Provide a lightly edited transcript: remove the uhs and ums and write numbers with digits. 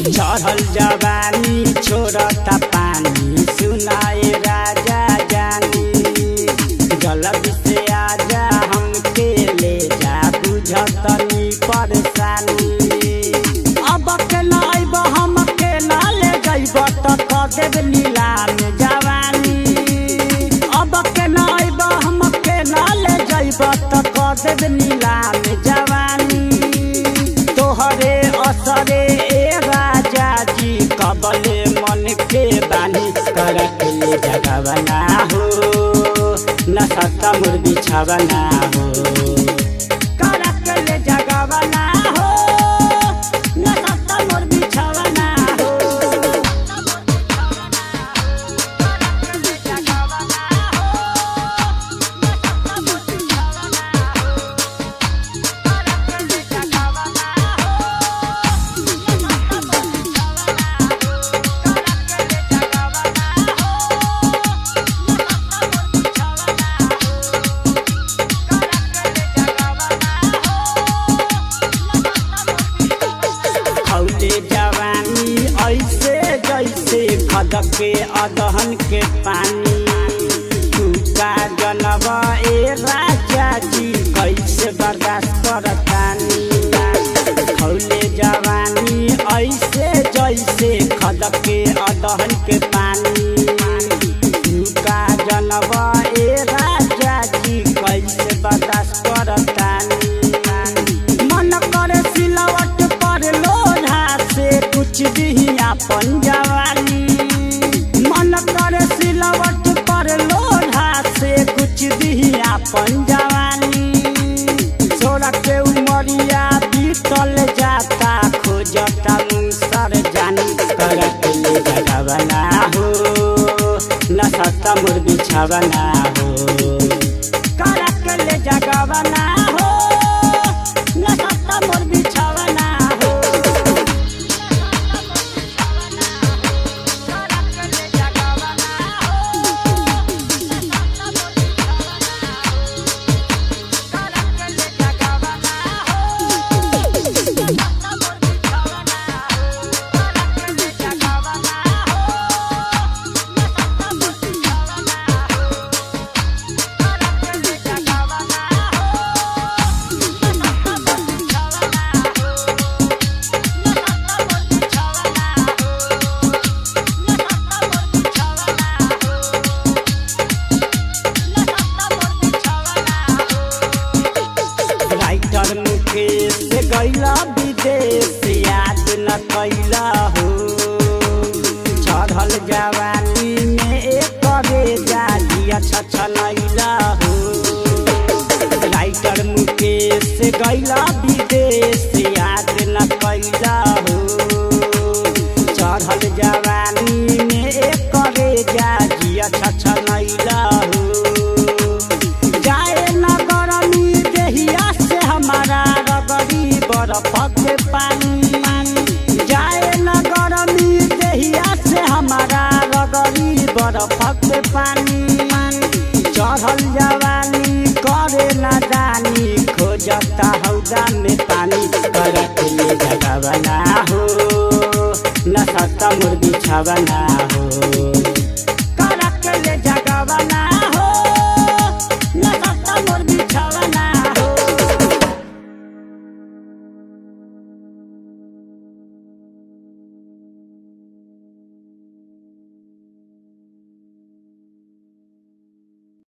चढ़ल जवानी छोड़ता पानी सुनाए राजा जानी जल्दी से आजा हमके ले जा बुझतनी परेशानी अब के न अइब हमके न ले जइब त क देब नीलाम जवानी अब के न अइब हमके न ले जइब त क देब नीलाम जवानी तोहरे असरे कबले मन के बानी करक ले जगवना हो न सत्ता मोर बिछावना हो करक ले जगवना हो न सत्ता मोर बिछावना हो जवानी ऐसे जैसे खदक के अदहन के पानी तुका जनब ए राजा जी कैसे बर्दाश्त करतानी खौले जवानी ऐसे जैसे खदक के अदहन के पानी तुका जनब ए राजा जी कैसे बर्दाश्त करतानी मन करे सिलवट पर लोढ़ा कुछ भी अपन जवानी मन करे सिलवट पर लोढ़ा से कुछ भी अपन जवानी छोड़ के उमरिया बीतल जाता खोजता मुसर जानी करक ले जगवना हो न सत्ता मोर बिछावना हो करक ले जगवना हो न सत्ता मोर बिछावना हो मुकेश गैला विदेश याद न कैला हो चढ़ल जवानी में एक बेजा दिया छछनैला हो राइटर मुकेश गैला विदेश याद न कैला हो चढ़ल जवानी में एक बेजा दिया छछनैला हो जाए न गरमी देहिया से हमारा रगड़ी बर्फ के पानी जाए न गरमी देहिया से हमारा रगड़ी बर्फ के पानी चढ़ल जवानी करे न जानी खोजता हौदा में पानी करक ले जगवना हो न सत्ता मोर बिछावना हो।